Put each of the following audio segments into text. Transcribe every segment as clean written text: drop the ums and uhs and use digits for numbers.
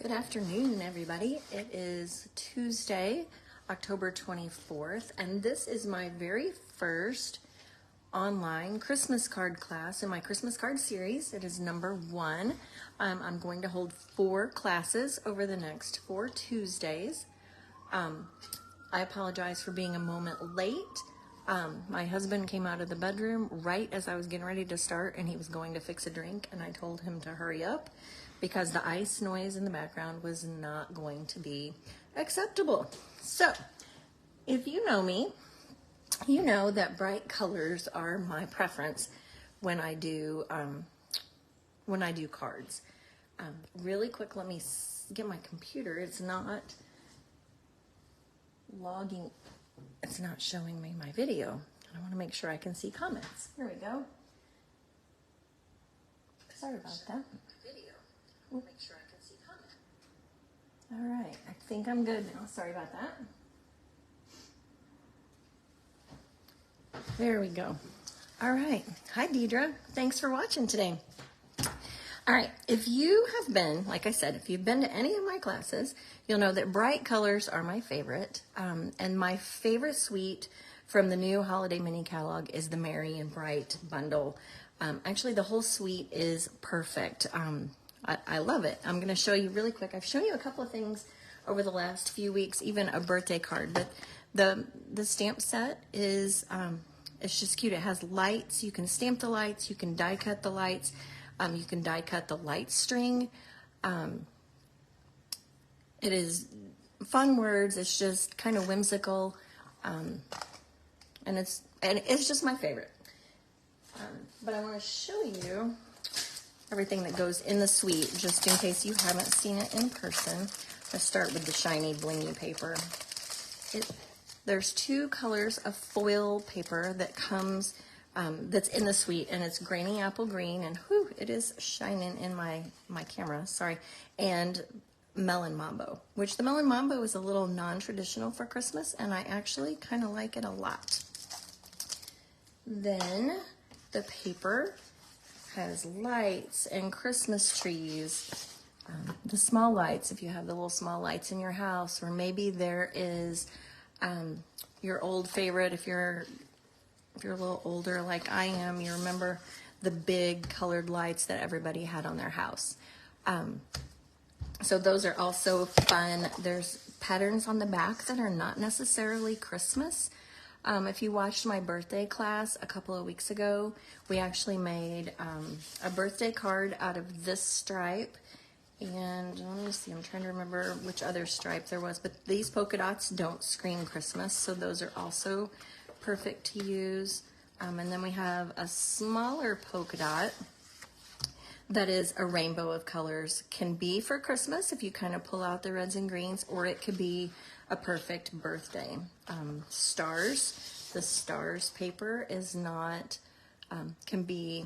Good afternoon, everybody. It is Tuesday, October 24th, and this is my very first online Christmas card class in my Christmas card series. It is number 1. I'm going to hold 4 classes over the next 4 Tuesdays. I apologize for being a moment late. My husband came out of the bedroom right as I was getting ready to start, and he was going to fix a drink, and I told him to hurry up because the ice noise in the background was not going to be acceptable. So, if you know me, you know that bright colors are my preference when I do cards. Really quick, let me get my computer. It's not logging. It's not showing me my video. I want to make sure I can see comments. Here we go. Sorry about that. Make sure I can see comments. All right, I think I'm good now. Sorry about that. There we go. All right. Hi, Deidre. Thanks for watching today. All right. If you have been, like I said, if you've been to any of my classes, you'll know that bright colors are my favorite. And my favorite suite from the new holiday mini catalog is the Merry and Bright bundle. Actually, the whole suite is perfect. I love it. I'm going to show you really quick. I've shown you a couple of things over the last few weeks, even a birthday card. But the stamp set is it's just cute. It has lights. You can stamp the lights. You can die cut the lights. You can die cut the light string. It is fun words. It's just kind of whimsical, and it's just my favorite. But I want to show you everything that goes in the suite, just in case you haven't seen it in person. Let's start with the shiny blingy paper. There's 2 colors of foil paper that comes, that's in the suite, and it's Granny Apple Green, and whew, it is shining in my camera, sorry, and Melon Mambo, which the Melon Mambo is a little non-traditional for Christmas, and I actually kind of like it a lot. Then the paper has lights and Christmas trees. The small lights, if you have the little small lights in your house, or maybe there is your old favorite, if you're a little older like I am, you remember the big colored lights that everybody had on their house. So those are also fun. There's patterns on the back that are not necessarily Christmas. If you watched my birthday class a couple of weeks ago, we actually made a birthday card out of this stripe. And let me see, I'm trying to remember which other stripe there was, but these polka dots don't scream Christmas, so those are also perfect to use. And then we have a smaller polka dot that is a rainbow of colors. Can be for Christmas if you kind of pull out the reds and greens, or it could be a perfect birthday. Stars, the stars paper is not, can be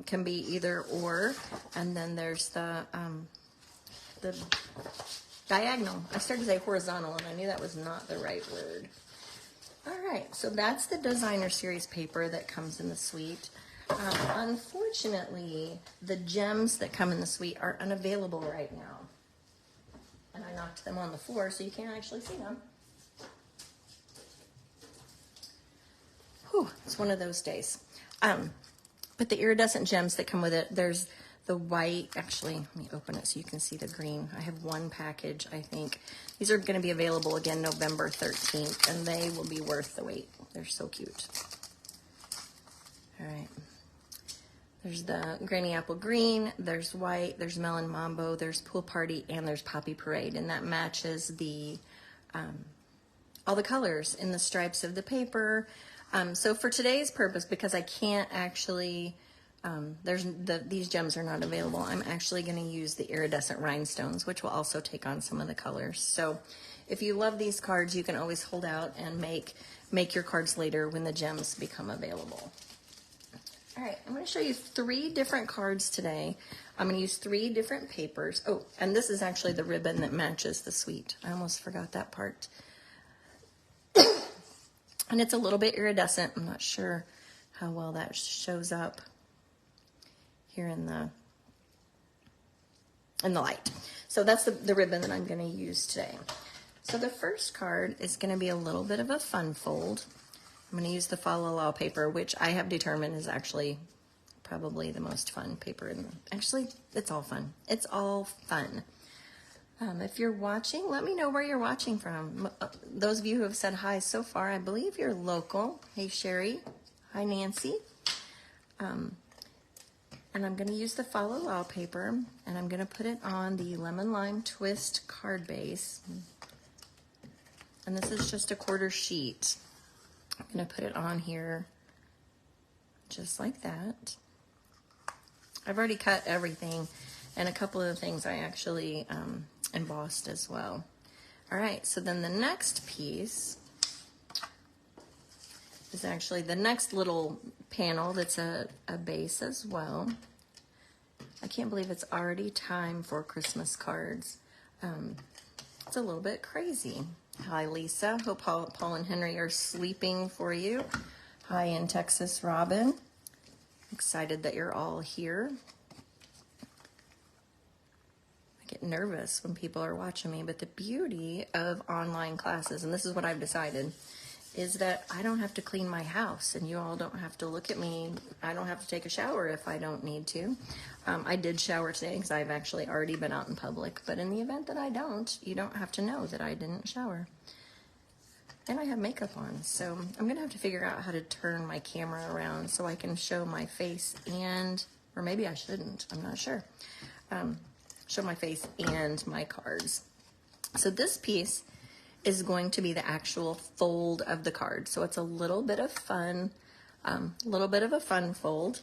either or. And then there's the diagonal. I started to say horizontal, and I knew that was not the right word. All right, so that's the designer series paper that comes in the suite. Unfortunately, the gems that come in the suite are unavailable right now. And I knocked them on the floor so you can't actually see them. Whew, it's one of those days. But the iridescent gems that come with it, there's the white, actually, let me open it so you can see the green. I have 1 package, I think. These are going to be available again November 13th, and they will be worth the wait. They're so cute. All right. There's the Granny Apple Green, there's white, there's Melon Mambo, there's Pool Party, and there's Poppy Parade, and that matches the all the colors in the stripes of the paper. So for today's purpose, because I can't actually, these gems are not available, I'm actually going to use the Iridescent Rhinestones, which will also take on some of the colors. So if you love these cards, you can always hold out and make your cards later when the gems become available. All right, I'm going to show you 3 different cards today. I'm going to use 3 different papers. Oh, and this is actually the ribbon that matches the suite. I almost forgot that part. And it's a little bit iridescent. I'm not sure how well that shows up here in the light. So that's the ribbon that I'm going to use today. So the first card is going to be a little bit of a fun fold. I'm going to use the Follow Allow paper, which I have determined is actually probably the most fun paper. Actually, it's all fun. It's all fun. If you're watching, let me know where you're watching from. Those of you who have said hi so far, I believe you're local. Hey, Sherry. Hi, Nancy. And I'm going to use the Follow Allow paper, and I'm going to put it on the Lemon Lime Twist card base. And this is just a quarter sheet. I'm going to put it on here just like that. I've already cut everything, and a couple of the things I actually embossed as well. All right, so then the next piece is actually the next little panel that's a base as well. I can't believe it's already time for Christmas cards. It's a little bit crazy. Hi, Lisa. Hope Paul and Henry are sleeping for you. Hi in Texas, Robin. Excited that you're all here. I get nervous when people are watching me, but the beauty of online classes, and this is what I've decided, is that I don't have to clean my house, and you all don't have to look at me. I don't have to take a shower if I don't need to. I did shower today because I've actually already been out in public, but in the event that I don't, you don't have to know that I didn't shower. And I have makeup on, so I'm going to have to figure out how to turn my camera around so I can show my face and, or maybe I shouldn't, I'm not sure, show my face and my cards. So this piece is going to be the actual fold of the card. So it's a little bit of fun, fold,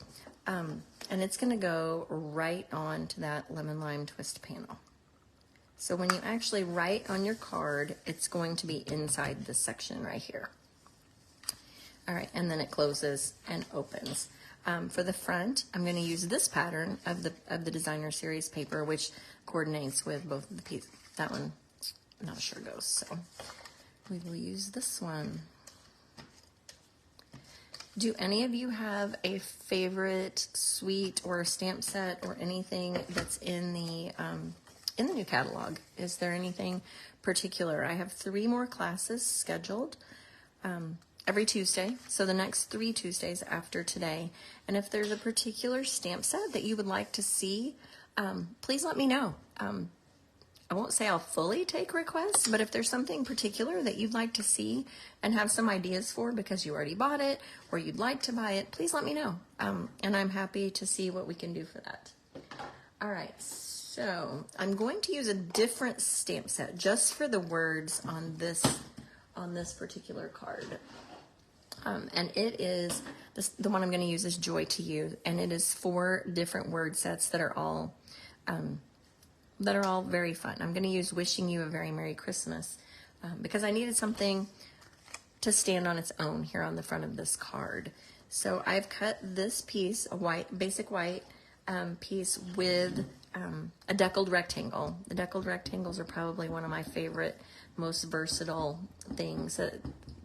and it's going to go right on to that Lemon Lime Twist panel. So when you actually write on your card, it's going to be inside this section right here. All right, and then it closes and opens. For the front, I'm going to use this pattern of the Designer Series paper, which coordinates with both of the pieces. That one, I'm not sure goes, so we will use this one. Do any of you have a favorite suite or stamp set or anything that's in the new catalog? Is there anything particular? I have 3 more classes scheduled every Tuesday, so the next 3 Tuesdays after today. And if there's a particular stamp set that you would like to see, please let me know. I won't say I'll fully take requests, but if there's something particular that you'd like to see and have some ideas for because you already bought it or you'd like to buy it, please let me know. And I'm happy to see what we can do for that. All right, so I'm going to use a different stamp set just for the words on this particular card. And it is, the one I'm going to use is Joy to You, and it is 4 different word sets that are all very fun. I'm going to use Wishing You a Very Merry Christmas because I needed something to stand on its own here on the front of this card. So I've cut this piece, a basic white piece with a deckled rectangle. The deckled rectangles are probably one of my favorite, most versatile things,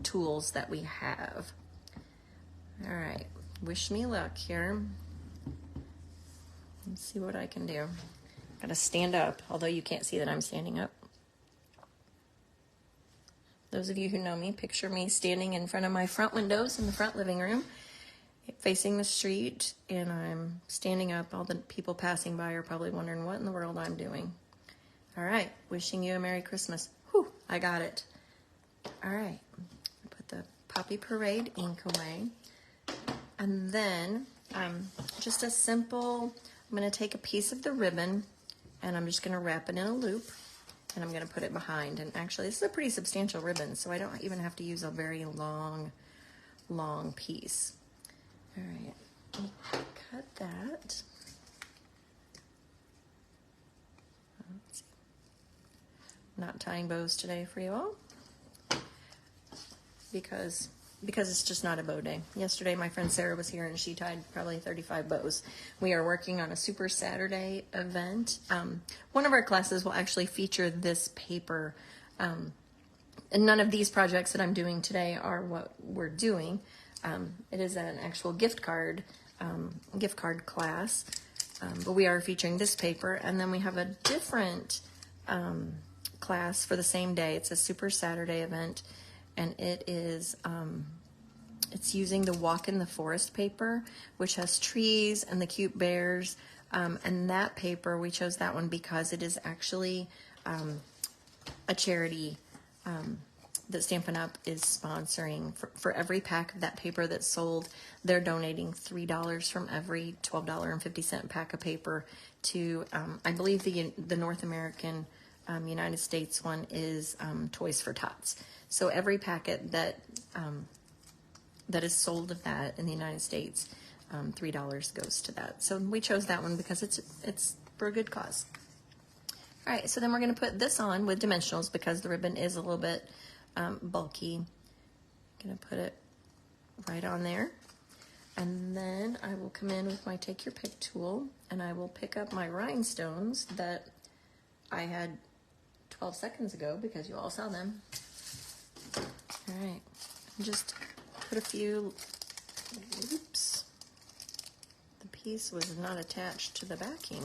tools that we have. All right, wish me luck here. Let's see what I can do. Gotta stand up, although you can't see that I'm standing up. Those of you who know me, picture me standing in front of my front windows in the front living room, facing the street, and I'm standing up. All the people passing by are probably wondering what in the world I'm doing. All right, wishing you a Merry Christmas. Whew, I got it. All right, put the Poppy Parade ink away. And then just a simple, I'm going to take a piece of the ribbon and I'm just going to wrap it in a loop and I'm going to put it behind. And actually, this is a pretty substantial ribbon, so I don't even have to use a very long piece. All right, cut that. Let's see. Not tying bows today for you all because it's just not a bow day. Yesterday, my friend Sarah was here and she tied probably 35 bows. We are working on a Super Saturday event. One of our classes will actually feature this paper. And none of these projects that I'm doing today are what we're doing. It is an actual gift card class. But we are featuring this paper. And then we have a different class for the same day. It's a Super Saturday event, and it is it's using the Walk in the Forest paper, which has trees and the cute bears. And that paper, we chose that one because it is actually a charity that Stampin' Up! Is sponsoring. For every pack of that paper that's sold, they're donating $3 from every $12.50 pack of paper to, I believe the North American United States one is Toys for Tots. So every packet that is sold of that in the United States, $3 goes to that. So we chose that one because it's for a good cause. All right, so then we're going to put this on with dimensionals because the ribbon is a little bit bulky. I'm going to put it right on there. And then I will come in with my Take Your Pick tool, and I will pick up my rhinestones that I had 12 seconds ago because you all saw them. All right, just put a few, oops, the piece was not attached to the backing.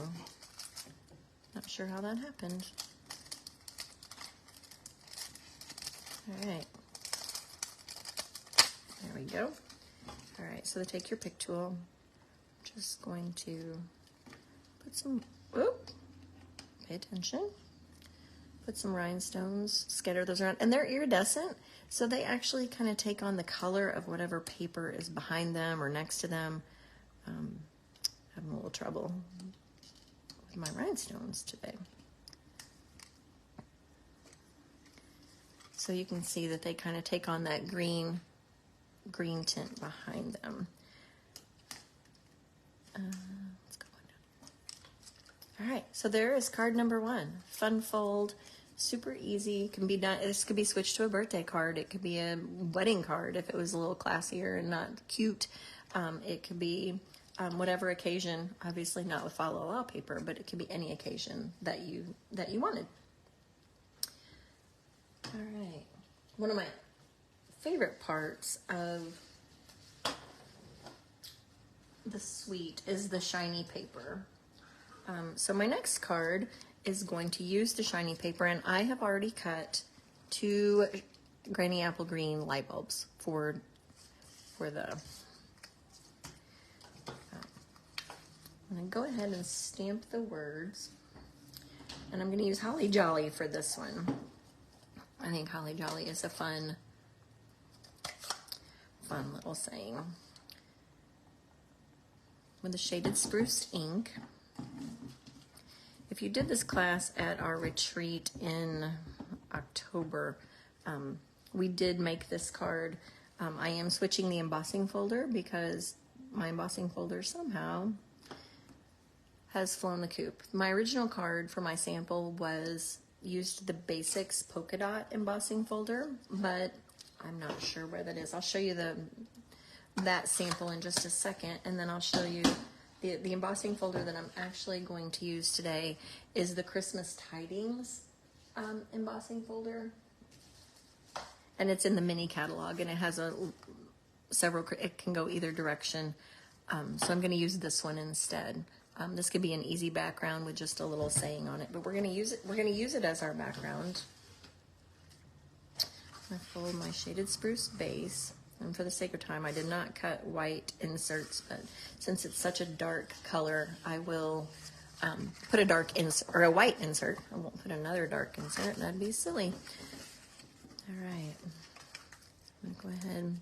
Not sure how that happened. All right, there we go. All right, so the Take Your Pick tool, just going to put some, whoop, pay attention, put some rhinestones, scatter those around, and they're iridescent, so they actually kind of take on the color of whatever paper is behind them or next to them. Having a little trouble with my rhinestones today. So you can see that they kind of take on that green tint behind them. Let's go on down. All right, so there is card number 1. Fun fold, super easy. Can be done. This could be switched to a birthday card. It could be a wedding card if it was a little classier and not cute. It could be whatever occasion. Obviously not with follow allow paper, but it could be any occasion that you wanted. All right, one of my favorite parts of the suite is the shiny paper. So my next card is going to use the shiny paper, and I have already cut 2 Granny Apple Green light bulbs for the. I'm going to go ahead and stamp the words, and I'm going to use Holly Jolly for this one. I think Holly Jolly is a fun little saying. With the shaded spruce ink. If you did this class at our retreat in October, we did make this card. I am switching the embossing folder because my embossing folder somehow has flown the coop. My original card for my sample used the Basics polka dot embossing folder, but I'm not sure where that is. I'll show you that sample in just a second, and then I'll show you the embossing folder that I'm actually going to use today is the Christmas Tidings embossing folder, and it's in the mini catalog, and it has it can go either direction. So I'm going to use this one instead. This could be an easy background with just a little saying on it, but we're going to use it. We're going to use it as our background. I fold my shaded spruce base, and for the sake of time, I did not cut white inserts, but since it's such a dark color, I will put a dark insert or a white insert. I won't put another dark insert. That'd be silly. All right, I'm gonna go ahead and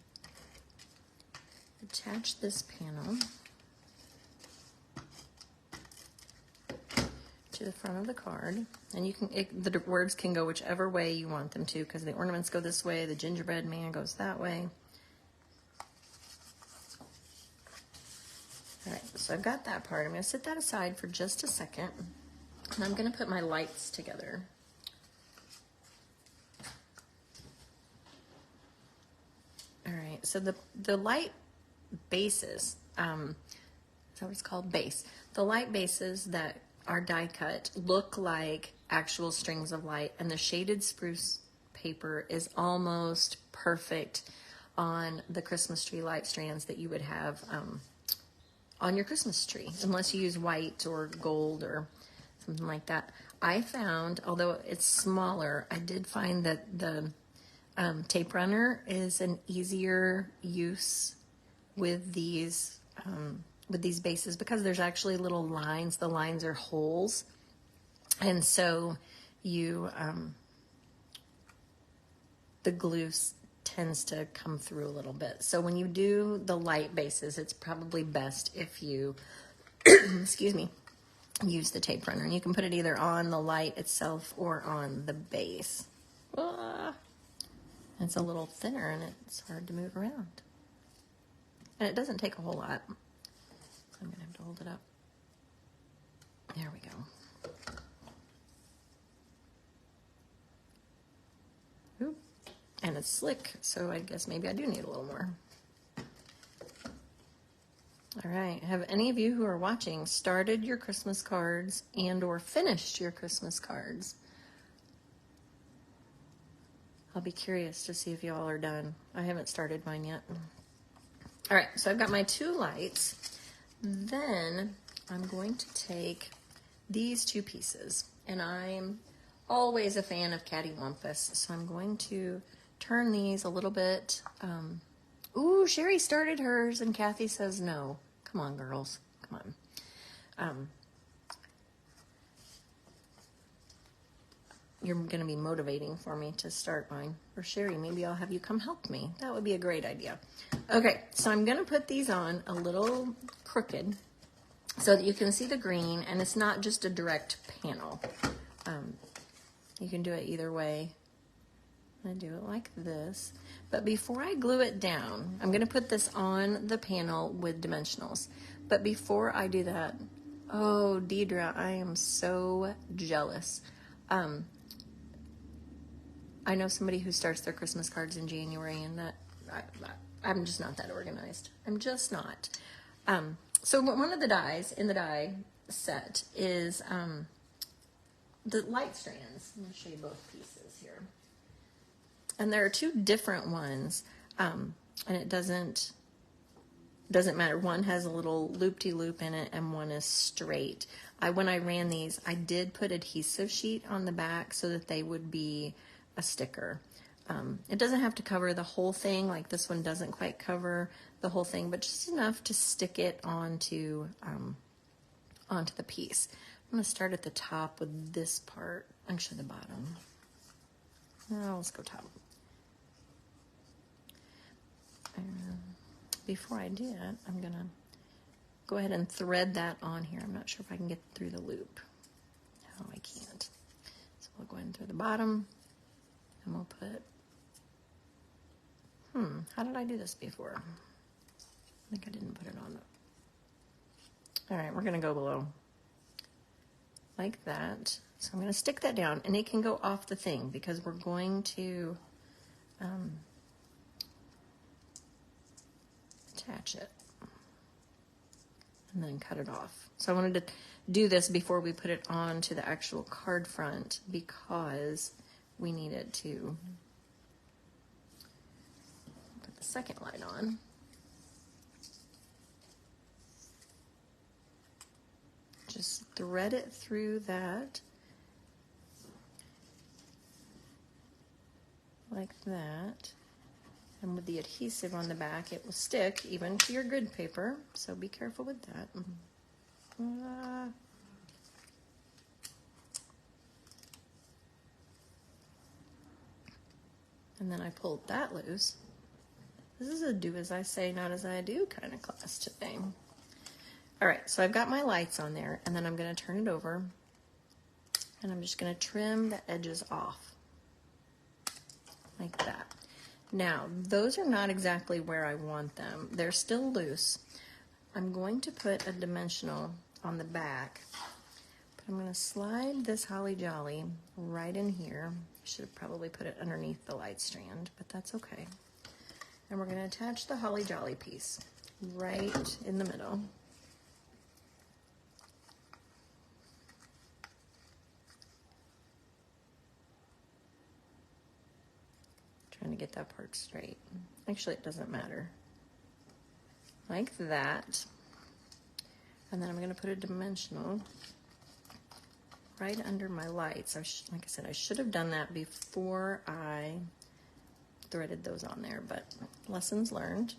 attach this panel to the front of the card, and you can the words can go whichever way you want them to, because the ornaments go this way, the gingerbread man goes that way. All right, so I've got that part. I'm going to set that aside for just a second, and I'm going to put my lights together. All right, so the light bases, is that what it's called? Base. The light bases that are die cut look like actual strings of light, and the shaded spruce paper is almost perfect on the Christmas tree light strands that you would have on your Christmas tree, unless you use white or gold or something like that. I found, although it's smaller, I did find that the tape runner is an easier use with these bases because there's actually little lines. The lines are holes, and so you the glue tends to come through a little bit. So when you do the light bases, it's probably best if you excuse me, use the tape runner. And you can put it either on the light itself or on the base. It's a little thinner and it's hard to move around. And it doesn't take a whole lot. I'm going to have to hold it up. There we go. Oop. And it's slick, so I guess maybe I do need a little more. All right, have any of you who are watching started your Christmas cards and or finished your Christmas cards? I'll be curious to see if y'all are done. I haven't started mine yet. All right, so I've got my 2 lights. Then I'm going to take these 2 pieces, and I'm always a fan of cattywampus, so I'm going to turn these a little bit. Ooh, Sherry started hers, and Kathy says no. Come on, girls. Come on. You're going to be motivating for me to start mine. Or Sherry, maybe I'll have you come help me. That would be a great idea. Okay, so I'm going to put these on a little crooked so that you can see the green, and it's not just a direct panel. You can do it either way. I do it like this. But before I glue it down, I'm going to put this on the panel with dimensionals. But before I do that, oh, Deidre, I am so jealous. I know somebody who starts their Christmas cards in January, and that I'm just not that organized. I'm just not. So one of the dies in the die set is the light strands. I'm going to show you both pieces here. And there are 2 different ones, and it doesn't matter. One has a little loop-de-loop in it, and one is straight. When I ran these, I did put adhesive sheet on the back so that they would be a sticker. It doesn't have to cover the whole thing, like this one doesn't quite cover the whole thing, but just enough to stick it onto the piece. I'm going to start at the top with this part, actually the bottom. Let's go top. Before I do that, I'm going to go ahead and thread that on here. I'm not sure if I can get through the loop. No, I can't. So we'll go ahead and through the bottom, and we'll put, how did I do this before? I think I didn't put it on. All right, we're going to go below like that. So I'm going to stick that down, and it can go off the thing because we're going to attach it and then cut it off. So I wanted to do this before we put it on to the actual card front because we needed to put the second light on. Just thread it through that like that. And with the adhesive on the back, it will stick even to your grid paper, so be careful with that. And then I pulled that loose. This is a do as I say, not as I do kind of class today. All right, so I've got my lights on there, and then I'm going to turn it over, and I'm just going to trim the edges off like that. Now, those are not exactly where I want them. They're still loose. I'm going to put a dimensional on the back, but I'm going to slide this Holly Jolly right in here. I should have probably put it underneath the light strand, but that's okay. And we're going to attach the Holly Jolly piece right in the middle. Trying to get that part straight. Actually, it doesn't matter. Like that. And then I'm going to put a dimensional right under my lights. Like I said, I should have done that before I threaded those on there, but lessons learned.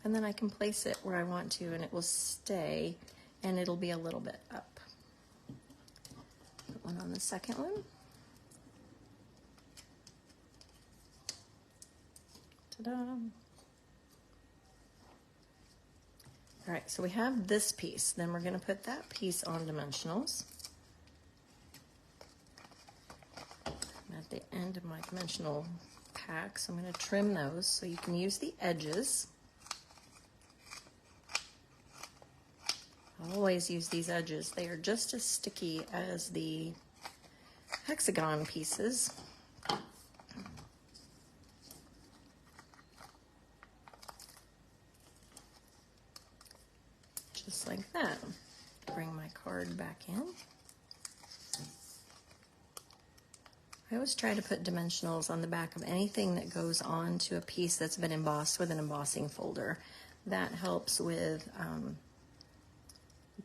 And then I can place it where I want to, and it will stay, and it'll be a little bit up. Put one on the second one. Ta-da! All right, so we have this piece. Then we're going to put that piece on dimensionals. I'm at the end of my dimensional pack, so I'm going to trim those so you can use the edges. Always use these edges. They are just as sticky as the hexagon pieces. Just like that. Bring my card back in. I always try to put dimensionals on the back of anything that goes on to a piece that's been embossed with an embossing folder. That helps with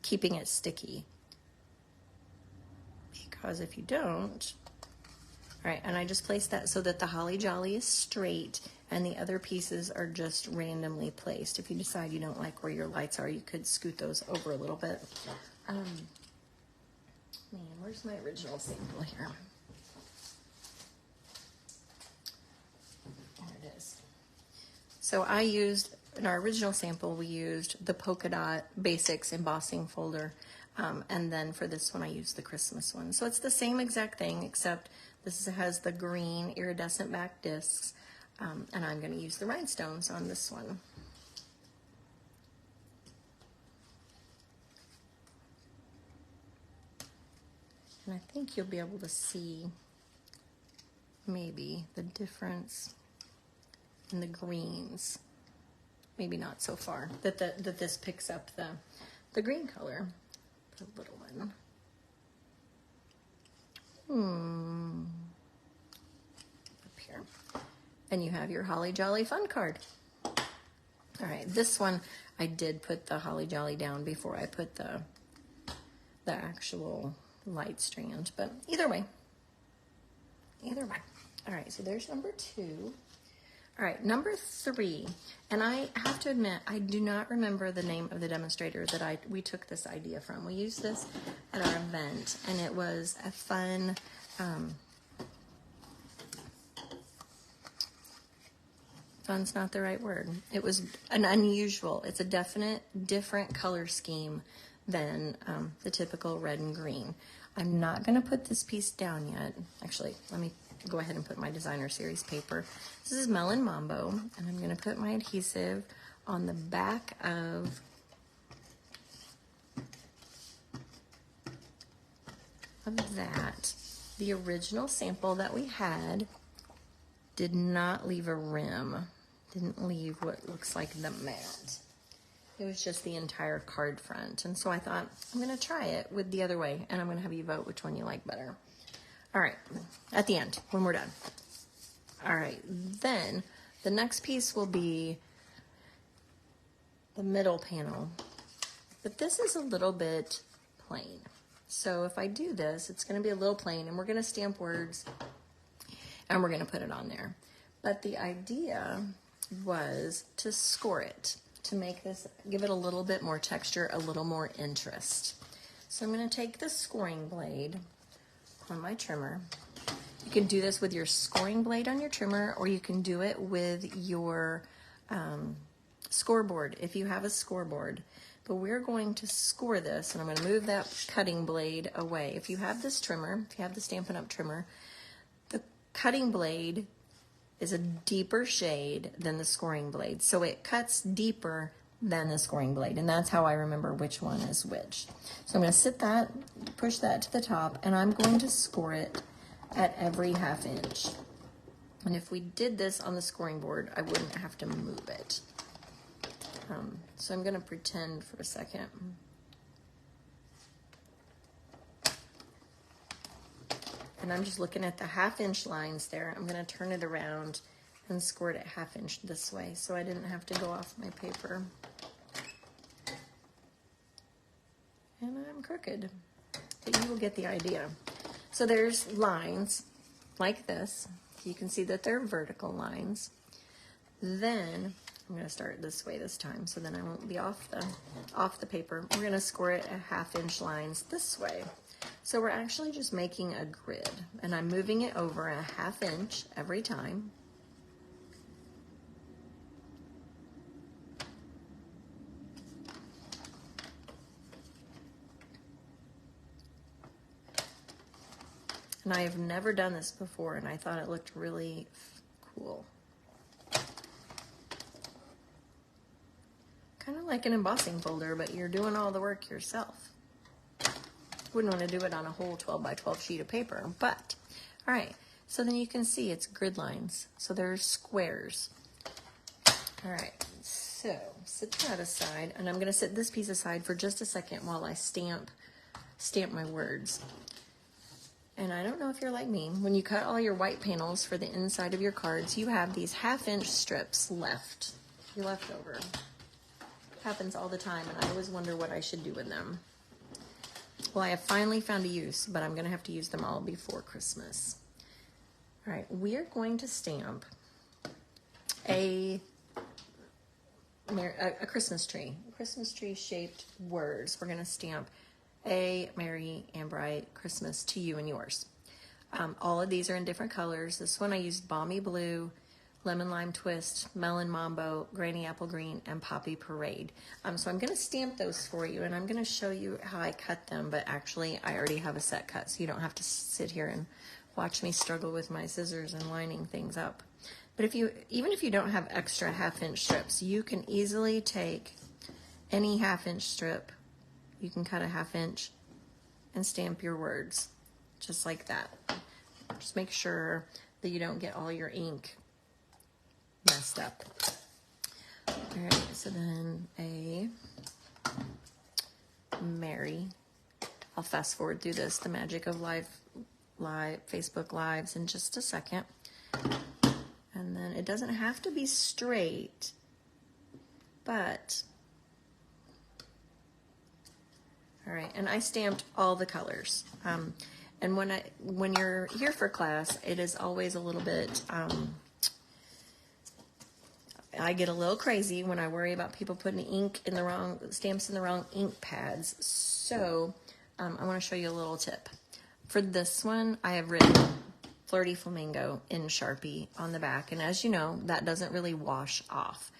keeping it sticky. Because if you don't, all right, and I just placed that so that the holly jolly is straight and the other pieces are just randomly placed. If you decide you don't like where your lights are, you could scoot those over a little bit. Man, where's my original sample here? There it is. So I used, in our original sample, we used the polka dot basics embossing folder. And then for this one, I used the Christmas one. So it's the same exact thing, except this has the green iridescent back discs. And I'm going to use the rhinestones on this one. And I think you'll be able to see maybe the difference in the greens. Maybe not so far, that this picks up the green color. Put a little one. Up here. And you have your Holly Jolly Fun card. All right, this one I did put the Holly Jolly down before I put the actual light strand, but either way. All right, so there's number 2. All right, number 3, and I have to admit, I do not remember the name of the demonstrator that we took this idea from. We used this at our event, and it was a fun, fun's not the right word. It was an unusual, it's a definite different color scheme than the typical red and green. I'm not gonna put this piece down yet. Actually, let me go ahead and put my designer series paper. This is Melon Mambo, and I'm going to put my adhesive on the back of that. The original sample that we had did not leave a rim, didn't leave what looks like the mat. It was just the entire card front, and so I thought I'm going to try it with the other way, and I'm going to have you vote which one you like better. All right, at the end, when we're done. All right, then the next piece will be the middle panel, but this is a little bit plain. So if I do this, it's going to be a little plain, and we're going to stamp words, and we're going to put it on there. But the idea was to score it, to make this, give it a little bit more texture, a little more interest. So I'm going to take the scoring blade on my trimmer. You can do this with your scoring blade on your trimmer, or you can do it with your scoreboard if you have a scoreboard. But we're going to score this, and I'm going to move that cutting blade away. If you have this trimmer, if you have the Stampin' Up! Trimmer, the cutting blade is a deeper shade than the scoring blade. So it cuts deeper than the scoring blade, and that's how I remember which one is which. So I'm going to sit that, push that to the top, and I'm going to score it at every 1/2 inch. And if we did this on the scoring board, I wouldn't have to move it. So I'm going to pretend for a second. And I'm just looking at the 1/2 inch lines there. I'm going to turn it around and score it at 1/2 inch this way, so I didn't have to go off my paper. And I'm crooked. but you will get the idea. So there's lines like this. You can see that they're vertical lines. Then I'm going to start this way this time, so then I won't be off the paper. We're going to score it at 1/2 inch lines this way. So we're actually just making a grid, and I'm moving it over a 1/2 inch every time. And I have never done this before, and I thought it looked really cool. Kind of like an embossing folder, but you're doing all the work yourself. Wouldn't want to do it on a whole 12 by 12 sheet of paper, but all right. So then you can see it's grid lines. So there's squares. All right, so set that aside, and I'm going to set this piece aside for just a second while I stamp my words. And I don't know if you're like me, when you cut all your white panels for the inside of your cards, you have these 1/2 inch strips left over. Happens all the time, and I always wonder what I should do with them. Well, I have finally found a use, but I'm going to have to use them all before Christmas. All right, we are going to stamp a Christmas tree shaped words. We're going to stamp a Merry and Bright Christmas to you and yours. All of these are in different colors. This one I used Balmy Blue, Lemon Lime Twist, Melon Mambo, Granny Apple Green, and Poppy Parade. So I'm going to stamp those for you, and I'm going to show you how I cut them, but actually I already have a set cut, so you don't have to sit here and watch me struggle with my scissors and lining things up. But even if you don't have extra 1/2 inch strips, you can easily take any 1/2 inch strip, you can cut a 1/2 inch and stamp your words just like that. Just make sure that you don't get all your ink messed up. All right, so then a Merry. I'll fast forward through this, the magic of live Facebook Lives, in just a second. And then it doesn't have to be straight, but all right. And I stamped all the colors. And when you're here for class, it is always a little bit. I get a little crazy when I worry about people putting stamps in the wrong ink pads. So I want to show you a little tip. For this one, I have written Flirty Flamingo in Sharpie on the back. And as you know, that doesn't really wash off.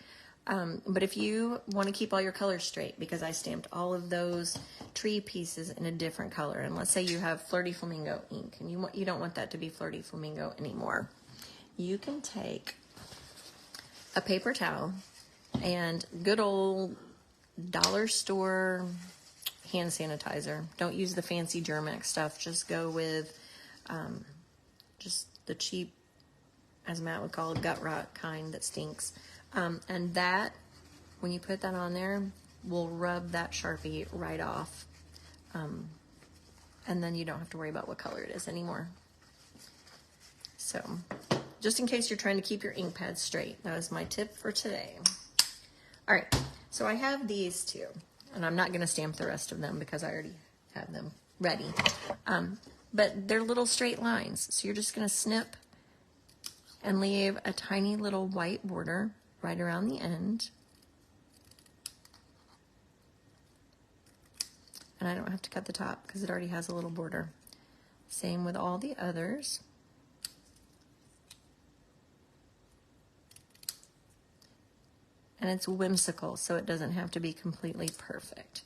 But if you want to keep all your colors straight, because I stamped all of those tree pieces in a different color, and let's say you have Flirty Flamingo ink, and you don't want that to be Flirty Flamingo anymore, you can take a paper towel and good old dollar store hand sanitizer. Don't use the fancy Germex stuff. Just go with just the cheap, as Matt would call it, gut rot kind that stinks. And that, when you put that on there, will rub that Sharpie right off. And then you don't have to worry about what color it is anymore. So, just in case you're trying to keep your ink pads straight, that was my tip for today. All right, so I have these two, and I'm not going to stamp the rest of them because I already have them ready. But they're little straight lines, so you're just going to snip and leave a tiny little white border right around the end. And I don't have to cut the top because it already has a little border. Same with all the others. And it's whimsical, so it doesn't have to be completely perfect.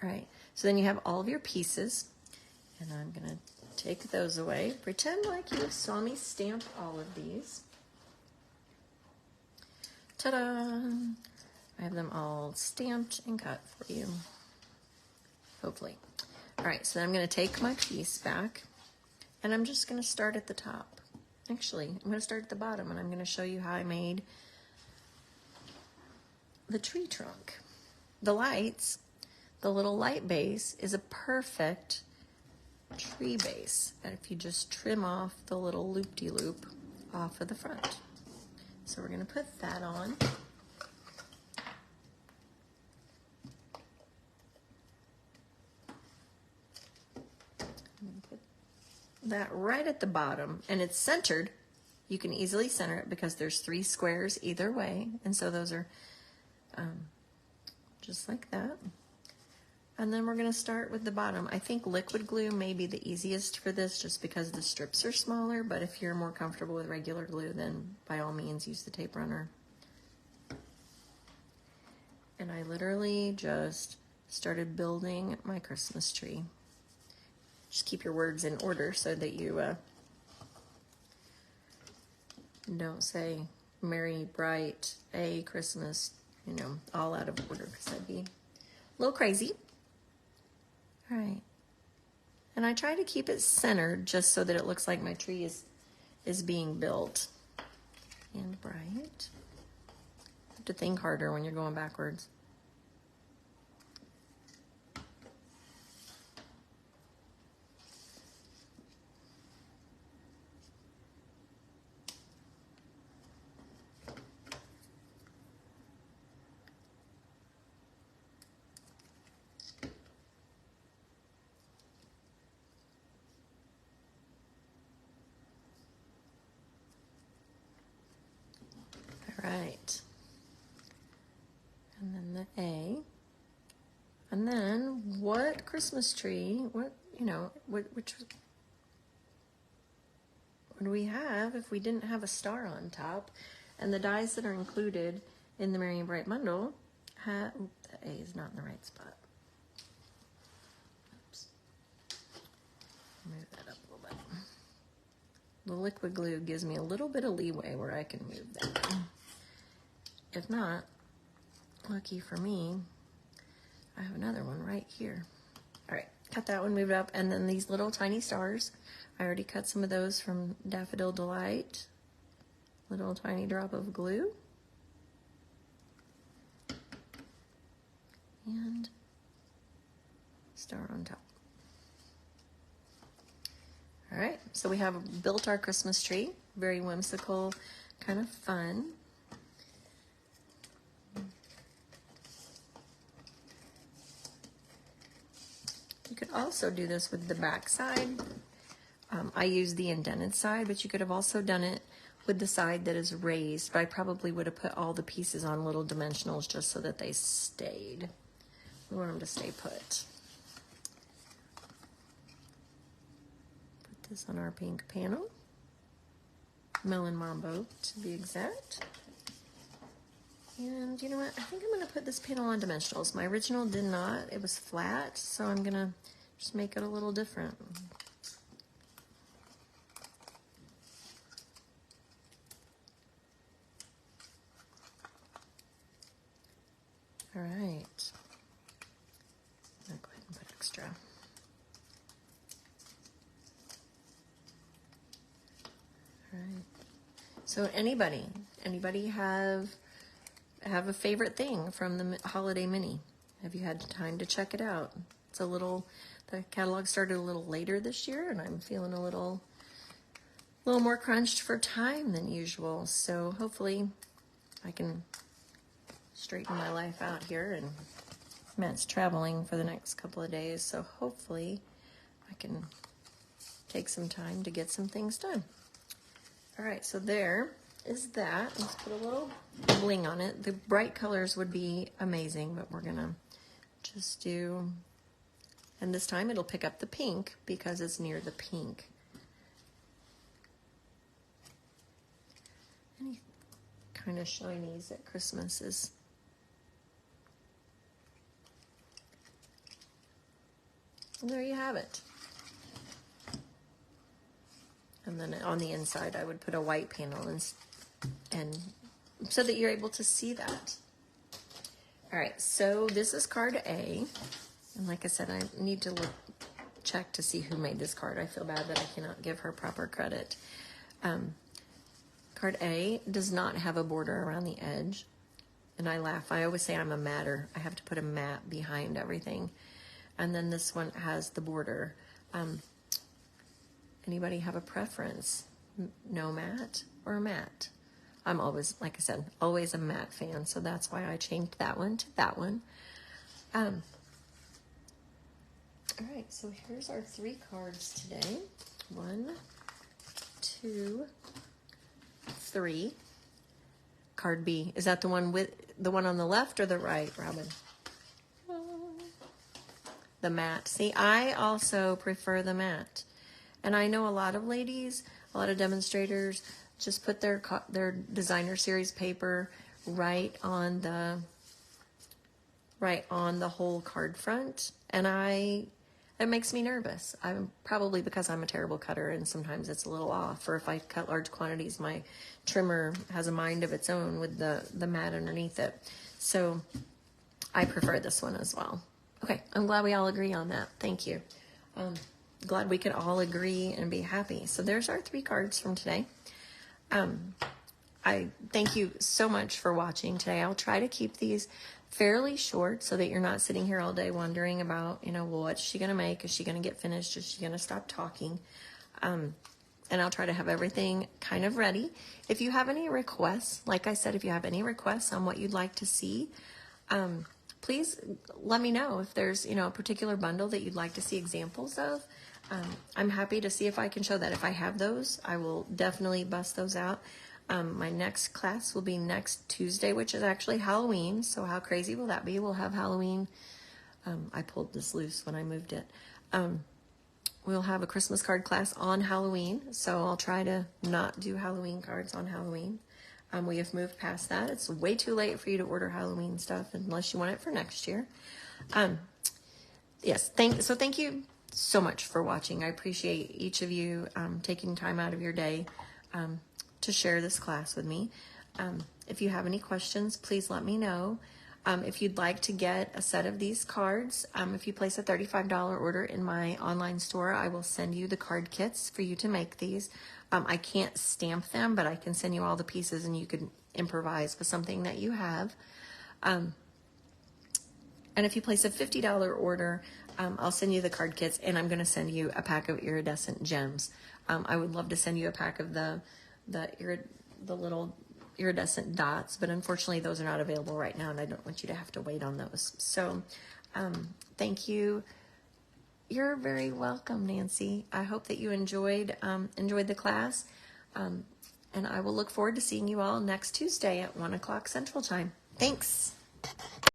All right, so then you have all of your pieces, and I'm gonna take those away. Pretend like you saw me stamp all of these. Ta-da! I have them all stamped and cut for you, hopefully. All right, so then I'm gonna take my piece back, and I'm just gonna start at the top. Actually, I'm gonna start at the bottom, and I'm gonna show you how I made the tree trunk. The lights, the little light base is a perfect tree base. And if you just trim off the little loop-de-loop off of the front. So we're gonna put that on. that right at the bottom, and it's centered. You can easily center it because there's 3 squares either way, and so those are just like that. And then we're going to start with the bottom. I think liquid glue may be the easiest for this just because the strips are smaller, but if you're more comfortable with regular glue, then by all means use the tape runner. And I literally just started building my Christmas tree. Just keep your words in order so that you don't say Merry, Bright, A, Christmas, you know, all out of order, because that'd be a little crazy. All right. And I try to keep it centered just so that it looks like my tree is being built. And bright. You have to think harder when you're going backwards. Right, and then the A, and then what Christmas tree, what, you know, which would we have if we didn't have a star on top? And the dies that are included in the Merry and Bright bundle, the A is not in the right spot. Oops. Move that up a little bit. The liquid glue gives me a little bit of leeway where I can move that. If not, lucky for me, I have another one right here. All right, cut that one, move it up, and then these little tiny stars. I already cut some of those from Daffodil Delight. Little tiny drop of glue. And star on top. All right, so we have built our Christmas tree. Very whimsical, kind of fun. You could also do this with the back side. I use the indented side, but you could have also done it with the side that is raised. But I probably would have put all the pieces on little dimensionals just so that they stayed. We want them to stay put. Put this on our pink panel. Melon Mambo, to be exact. And you know what? I think I'm going to put this panel on dimensionals. My original did not. It was flat, so I'm going to just make it a little different. All right. I'll go ahead and put extra. All right. So anybody have a favorite thing from the holiday mini? Have you had time to check it out? It's a little, the catalog started a little later this year, and I'm feeling a little more crunched for time than usual. So hopefully I can straighten my life out here, and Matt's traveling for the next couple of days, so hopefully I can take some time to get some things done. All right, so there is that. Let's put a little bling on it. The bright colors would be amazing, but we're gonna just do, and this time it'll pick up the pink because it's near the pink. Any kind of shinies at Christmas is and there you have it. And then on the inside, I would put a white panel and so that you're able to see that. All right, so this is card A. And like I said, I need to check to see who made this card. I feel bad that I cannot give her proper credit. Card A does not have a border around the edge. And I laugh. I always say I'm a matter. I have to put a mat behind everything. And then this one has the border. Anybody have a preference? No matte or matte? I'm always, like I said, always a matte fan, so that's why I changed that one to that one. All right, so here's our 3 cards today. 1, 2, 3. Card B. Is that the one on the left or the right, Robin? The matte. See, I also prefer the matte. And I know a lot of ladies, a lot of demonstrators just put their designer series paper right on the whole card front, and it makes me nervous. I'm probably because I'm a terrible cutter and sometimes it's a little off, or if I cut large quantities, my trimmer has a mind of its own with the mat underneath it. So I prefer this one as well. Okay, I'm glad we all agree on that. Thank you. Glad we could all agree and be happy. So there's our 3 cards from today. I thank you so much for watching today. I'll try to keep these fairly short so that you're not sitting here all day wondering about, well, what's she going to make? Is she going to get finished? Is she going to stop talking? And I'll try to have everything kind of ready. If you have any requests, like I said, if you have any requests on what you'd like to see, please let me know if there's, a particular bundle that you'd like to see examples of. I'm happy to see if I can show that. If I have those, I will definitely bust those out. My next class will be next Tuesday, which is actually Halloween. So how crazy will that be? We'll have Halloween. I pulled this loose when I moved it. We'll have a Christmas card class on Halloween. So I'll try to not do Halloween cards on Halloween. We have moved past that. It's way too late for you to order Halloween stuff unless you want it for next year. Yes, thank you so much for watching. I appreciate each of you taking time out of your day to share this class with me. If you have any questions, please let me know. If you'd like to get a set of these cards, if you place a $35 order in my online store, I will send you the card kits for you to make these. I can't stamp them, but I can send you all the pieces and you can improvise with something that you have. And if you place a $50 order, I'll send you the card kits, and I'm going to send you a pack of iridescent gems. I would love to send you a pack of the little iridescent dots, but unfortunately those are not available right now, and I don't want you to have to wait on those. So thank you. You're very welcome, Nancy. I hope that you enjoyed the class, and I will look forward to seeing you all next Tuesday at 1 o'clock Central Time. Thanks.